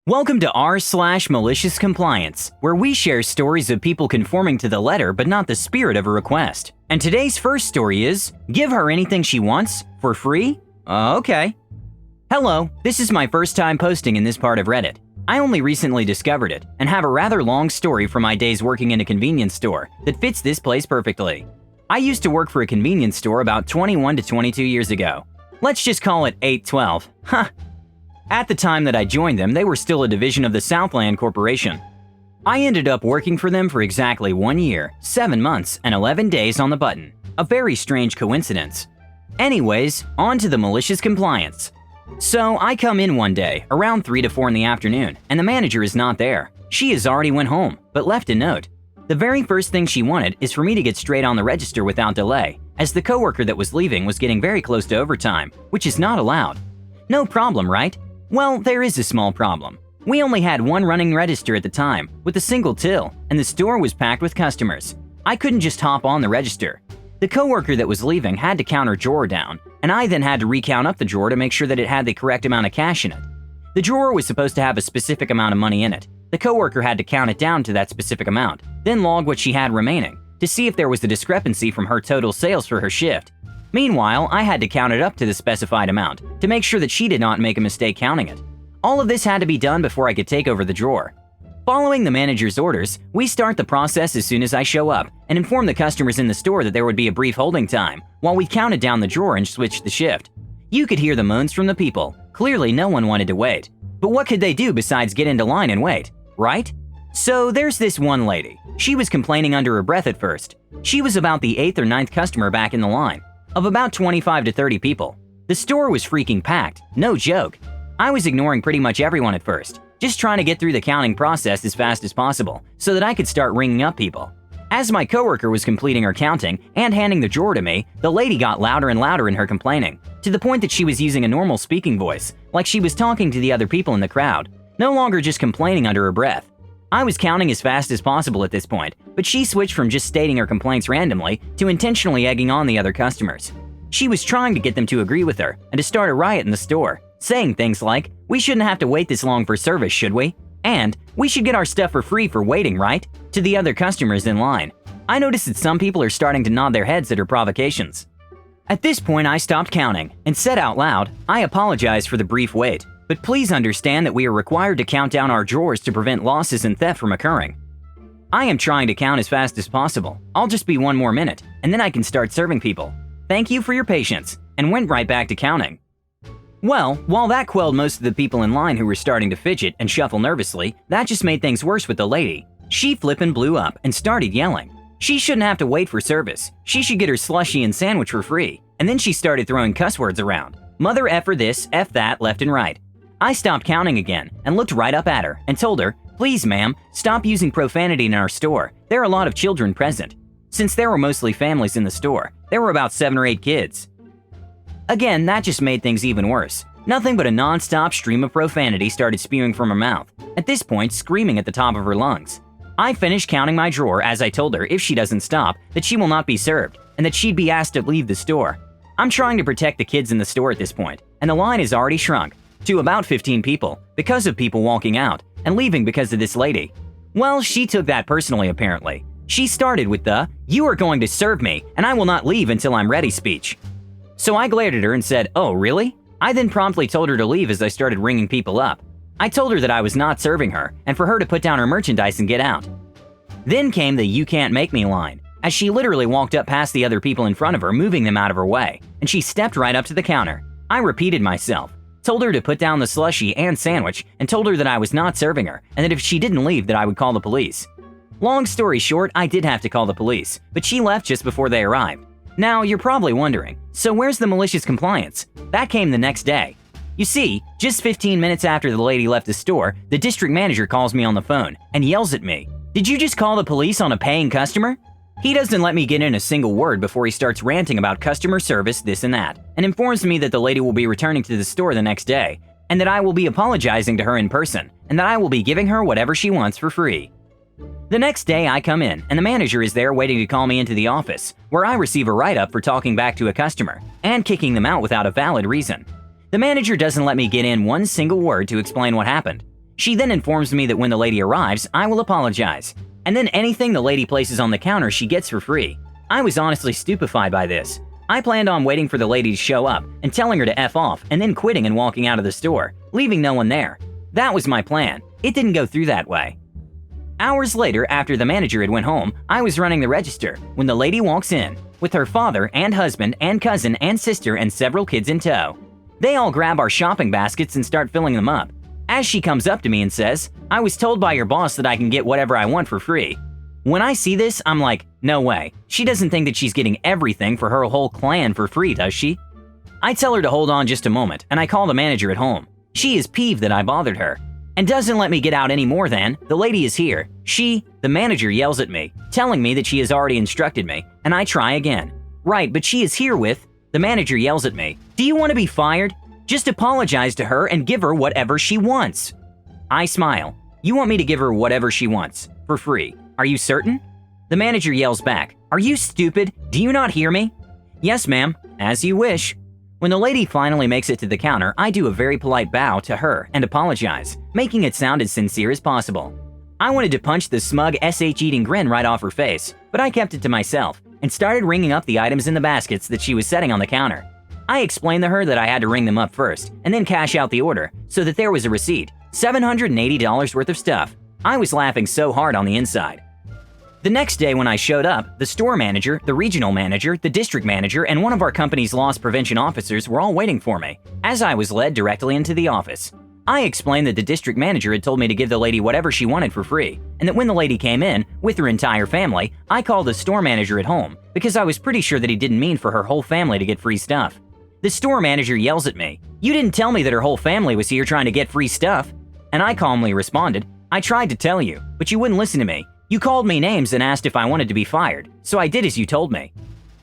Welcome to r/MaliciousCompliance, where we share stories of people conforming to the letter but not the spirit of a request. And today's first story is, give her anything she wants, for free? Okay. Hello, this is my first time posting in this part of Reddit. I only recently discovered it, and have a rather long story from my days working in a convenience store that fits this place perfectly. I used to work for a convenience store about 21 to 22 years ago. Let's just call it 812. Huh. At the time that I joined them, they were still a division of the Southland Corporation. I ended up working for them for exactly 1 year, 7 months, and 11 days on the button. A very strange coincidence. Anyways, on to the malicious compliance. So I come in one day, around 3 to 4 in the afternoon, and the manager is not there. She has already went home, but left a note. The very first thing she wanted is for me to get straight on the register without delay, as the coworker that was leaving was getting very close to overtime, which is not allowed. No problem, right? Well, there is a small problem. We only had one running register at the time, with a single till, and the store was packed with customers. I couldn't just hop on the register. The coworker that was leaving had to count her drawer down, and I then had to recount up the drawer to make sure that it had the correct amount of cash in it. The drawer was supposed to have a specific amount of money in it. The coworker had to count it down to that specific amount, then log what she had remaining, to see if there was a discrepancy from her total sales for her shift. Meanwhile, I had to count it up to the specified amount to make sure that she did not make a mistake counting it. All of this had to be done before I could take over the drawer. Following the manager's orders, we start the process as soon as I show up and inform the customers in the store that there would be a brief holding time while we counted down the drawer and switched the shift. You could hear the moans from the people. Clearly, no one wanted to wait. But what could they do besides get into line and wait, right? So there's this one lady. She was complaining under her breath at first. She was about the 8th or 9th customer back in the line, of about 25 to 30 people. The store was freaking packed, no joke. I was ignoring pretty much everyone at first, just trying to get through the counting process as fast as possible so that I could start ringing up people. As my coworker was completing her counting and handing the drawer to me, the lady got louder and louder in her complaining, to the point that she was using a normal speaking voice, like she was talking to the other people in the crowd, no longer just complaining under her breath. I was counting as fast as possible at this point, but she switched from just stating her complaints randomly to intentionally egging on the other customers. She was trying to get them to agree with her and to start a riot in the store, saying things like, "We shouldn't have to wait this long for service, should we?" And, "We should get our stuff for free for waiting, right?" to the other customers in line. I noticed that some people are starting to nod their heads at her provocations. At this point, I stopped counting and said out loud, "I apologize for the brief wait, but please understand that we are required to count down our drawers to prevent losses and theft from occurring. I am trying to count as fast as possible. I'll just be 1 more minute, and then I can start serving people. Thank you for your patience," and went right back to counting. Well, while that quelled most of the people in line who were starting to fidget and shuffle nervously, that just made things worse with the lady. She flippin' blew up and started yelling. She shouldn't have to wait for service. She should get her slushie and sandwich for free. And then she started throwing cuss words around. Mother effer this, F that, left and right. I stopped counting again and looked right up at her and told her, "Please, ma'am, stop using profanity in our store. There are a lot of children present." Since there were mostly families in the store, there were about 7 or 8 kids. Again, that just made things even worse. Nothing but a non-stop stream of profanity started spewing from her mouth, at this point screaming at the top of her lungs. I finished counting my drawer as I told her if she doesn't stop, that she will not be served, and that she'd be asked to leave the store. I'm trying to protect the kids in the store at this point, and the line has already shrunk to about 15 people because of people walking out and leaving because of this lady. Well, she took that personally apparently. She started with the, "You are going to serve me, and I will not leave until I'm ready" speech. So I glared at her and said, "Oh, really?" I then promptly told her to leave as I started ringing people up. I told her that I was not serving her and for her to put down her merchandise and get out. Then came the "you can't make me" line, as she literally walked up past the other people in front of her, moving them out of her way, and she stepped right up to the counter. I repeated myself, told her to put down the slushie and sandwich, and told her that I was not serving her and that if she didn't leave that I would call the police. Long story short, I did have to call the police, but she left just before they arrived. Now, you're probably wondering, so where's the malicious compliance? That came the next day. You see, just 15 minutes after the lady left the store, the district manager calls me on the phone and yells at me, "Did you just call the police on a paying customer?" He doesn't let me get in a single word before he starts ranting about customer service, this and that, and informs me that the lady will be returning to the store the next day, and that I will be apologizing to her in person, and that I will be giving her whatever she wants for free. The next day I come in, and the manager is there waiting to call me into the office, where I receive a write-up for talking back to a customer and kicking them out without a valid reason. The manager doesn't let me get in one single word to explain what happened. She then informs me that when the lady arrives, I will apologize. And then anything the lady places on the counter she gets for free. I was honestly stupefied by this. I planned on waiting for the lady to show up and telling her to F off and then quitting and walking out of the store, leaving no one there. That was my plan. It didn't go through that way. Hours later, after the manager had went home, I was running the register when the lady walks in with her father and husband and cousin and sister and several kids in tow. They all grab our shopping baskets and start filling them up. As she comes up to me and says, "I was told by your boss that I can get whatever I want for free." When I see this, I'm like, no way. She doesn't think that she's getting everything for her whole clan for free, does she? I tell her to hold on just a moment, and I call the manager at home. She is peeved that I bothered her, and doesn't let me get out any more than, "The lady is here." The manager, yells at me, telling me that she has already instructed me, and I try again. "Right, but she is here with..." The manager yells at me, "Do you want to be fired? Just apologize to her and give her whatever she wants." I smile. "You want me to give her whatever she wants, for free. Are you certain?" The manager yells back, "Are you stupid? Do you not hear me?" "Yes, ma'am, as you wish." When the lady finally makes it to the counter, I do a very polite bow to her and apologize, making it sound as sincere as possible. I wanted to punch the smug eating grin right off her face, but I kept it to myself and started ringing up the items in the baskets that she was setting on the counter. I explained to her that I had to ring them up first and then cash out the order so that there was a receipt, $780 worth of stuff. I was laughing so hard on the inside. The next day when I showed up, the store manager, the regional manager, the district manager, and one of our company's loss prevention officers were all waiting for me, as I was led directly into the office. I explained that the district manager had told me to give the lady whatever she wanted for free, and that when the lady came in, with her entire family, I called the store manager at home, because I was pretty sure that he didn't mean for her whole family to get free stuff. The store manager yells at me, "You didn't tell me that her whole family was here trying to get free stuff." And I calmly responded, "I tried to tell you, but you wouldn't listen to me. You called me names and asked if I wanted to be fired, so I did as you told me."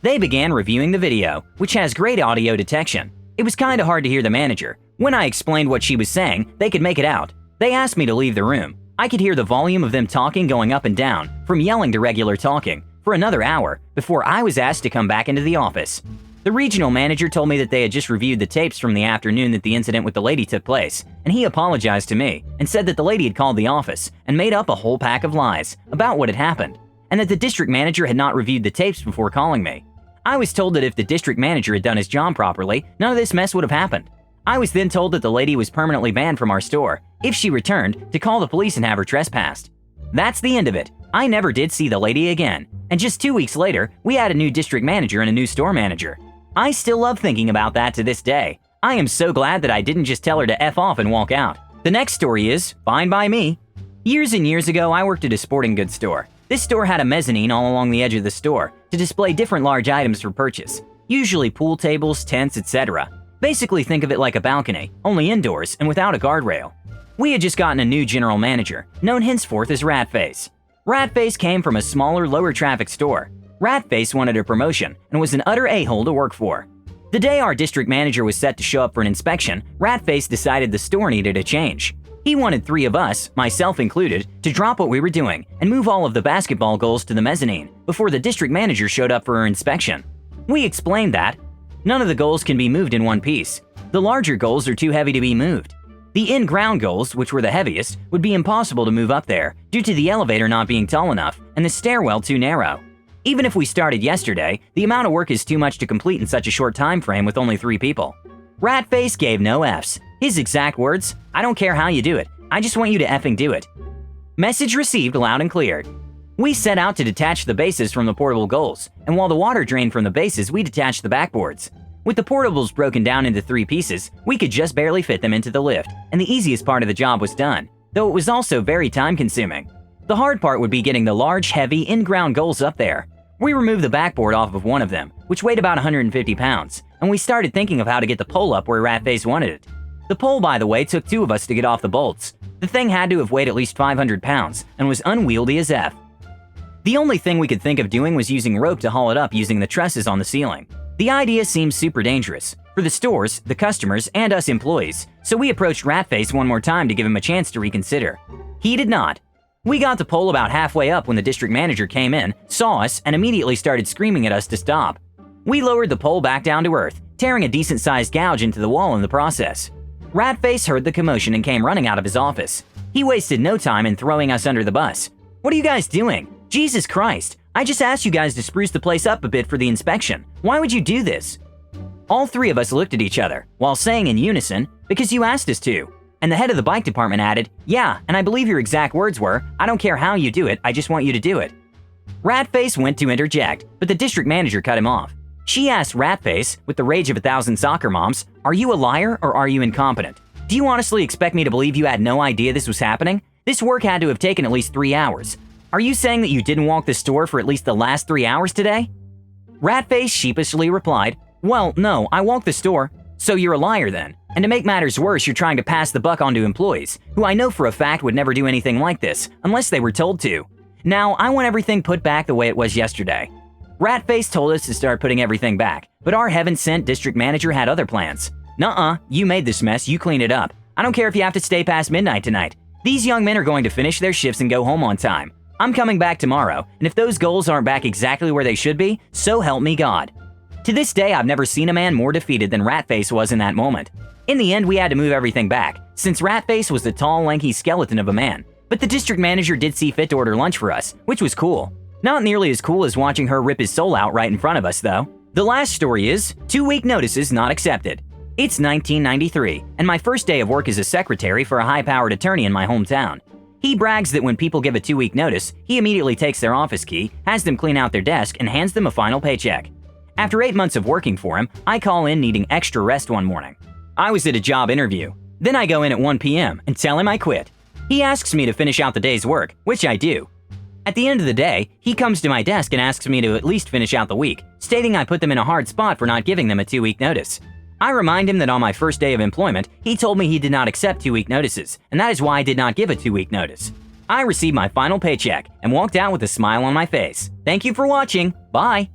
They began reviewing the video, which has great audio detection. It was kinda hard to hear the manager. When I explained what she was saying, they could make it out. They asked me to leave the room. I could hear the volume of them talking going up and down, from yelling to regular talking, for another hour before I was asked to come back into the office. The regional manager told me that they had just reviewed the tapes from the afternoon that the incident with the lady took place, and he apologized to me and said that the lady had called the office and made up a whole pack of lies about what had happened, and that the district manager had not reviewed the tapes before calling me. I was told that if the district manager had done his job properly, none of this mess would have happened. I was then told that the lady was permanently banned from our store. If she returned, to call the police and have her trespassed. That's the end of it. I never did see the lady again, and just 2 weeks later, we had a new district manager and a new store manager. I still love thinking about that to this day. I am so glad that I didn't just tell her to F off and walk out. The next story is fine by me. Years and years ago, I worked at a sporting goods store. This store had a mezzanine all along the edge of the store to display different large items for purchase, usually pool tables, tents, etc. Basically think of it like a balcony, only indoors and without a guardrail. We had just gotten a new general manager, known henceforth as Ratface. Ratface came from a smaller, lower traffic store. Ratface wanted a promotion and was an utter a-hole to work for. The day our district manager was set to show up for an inspection, Ratface decided the store needed a change. He wanted 3 of us, myself included, to drop what we were doing and move all of the basketball goals to the mezzanine before the district manager showed up for her inspection. We explained that none of the goals can be moved in one piece. The larger goals are too heavy to be moved. The in-ground goals, which were the heaviest, would be impossible to move up there due to the elevator not being tall enough and the stairwell too narrow. Even if we started yesterday, the amount of work is too much to complete in such a short time frame with only 3 people. Ratface gave no Fs. His exact words, "I don't care how you do it, I just want you to effing do it." Message received loud and clear. We set out to detach the bases from the portable goals, and while the water drained from the bases, we detached the backboards. With the portables broken down into 3 pieces, we could just barely fit them into the lift, and the easiest part of the job was done, though it was also very time-consuming. The hard part would be getting the large, heavy, in-ground goals up there. We removed the backboard off of one of them, which weighed about 150 pounds, and we started thinking of how to get the pole up where Ratface wanted it. The pole, by the way, took 2 of us to get off the bolts. The thing had to have weighed at least 500 pounds and was unwieldy as F. The only thing we could think of doing was using rope to haul it up using the trusses on the ceiling. The idea seemed super dangerous for the stores, the customers, and us employees, so we approached Ratface one more time to give him a chance to reconsider. He did not. We got the pole about halfway up when the district manager came in, saw us, and immediately started screaming at us to stop. We lowered the pole back down to earth, tearing a decent-sized gouge into the wall in the process. Ratface heard the commotion and came running out of his office. He wasted no time in throwing us under the bus. What are you guys doing? Jesus Christ, I just asked you guys to spruce the place up a bit for the inspection. Why would you do this? All three of us looked at each other, while saying in unison, because you asked us to. And the head of the bike department added, yeah, and I believe your exact words were, I don't care how you do it, I just want you to do it. Ratface went to interject, but the district manager cut him off. She asked Ratface, with the rage of 1,000 soccer moms, are you a liar or are you incompetent? Do you honestly expect me to believe you had no idea this was happening? This work had to have taken at least 3 hours. Are you saying that you didn't walk the store for at least the last 3 hours today? Ratface sheepishly replied, well, no, I walked the store. So you're a liar then. And to make matters worse, you're trying to pass the buck on to employees, who I know for a fact would never do anything like this, unless they were told to. Now, I want everything put back the way it was yesterday. Ratface told us to start putting everything back, but our heaven-sent district manager had other plans. Nuh-uh, you made this mess, you clean it up. I don't care if you have to stay past midnight tonight. These young men are going to finish their shifts and go home on time. I'm coming back tomorrow, and if those goals aren't back exactly where they should be, so help me God. To this day, I've never seen a man more defeated than Ratface was in that moment. In the end, we had to move everything back, since Ratface was the tall, lanky skeleton of a man. But the district manager did see fit to order lunch for us, which was cool. Not nearly as cool as watching her rip his soul out right in front of us, though. The last story is 2-week notices not accepted. It's 1993, and my first day of work as a secretary for a high-powered attorney in my hometown. He brags that when people give a 2-week notice, he immediately takes their office key, has them clean out their desk, and hands them a final paycheck. After 8 months of working for him, I call in needing extra rest one morning. I was at a job interview. Then I go in at 1 p.m. and tell him I quit. He asks me to finish out the day's work, which I do. At the end of the day, he comes to my desk and asks me to at least finish out the week, stating I put them in a hard spot for not giving them a 2-week notice. I remind him that on my first day of employment, he told me he did not accept 2-week notices, and that is why I did not give a 2-week notice. I received my final paycheck and walked out with a smile on my face. Thank you for watching. Bye.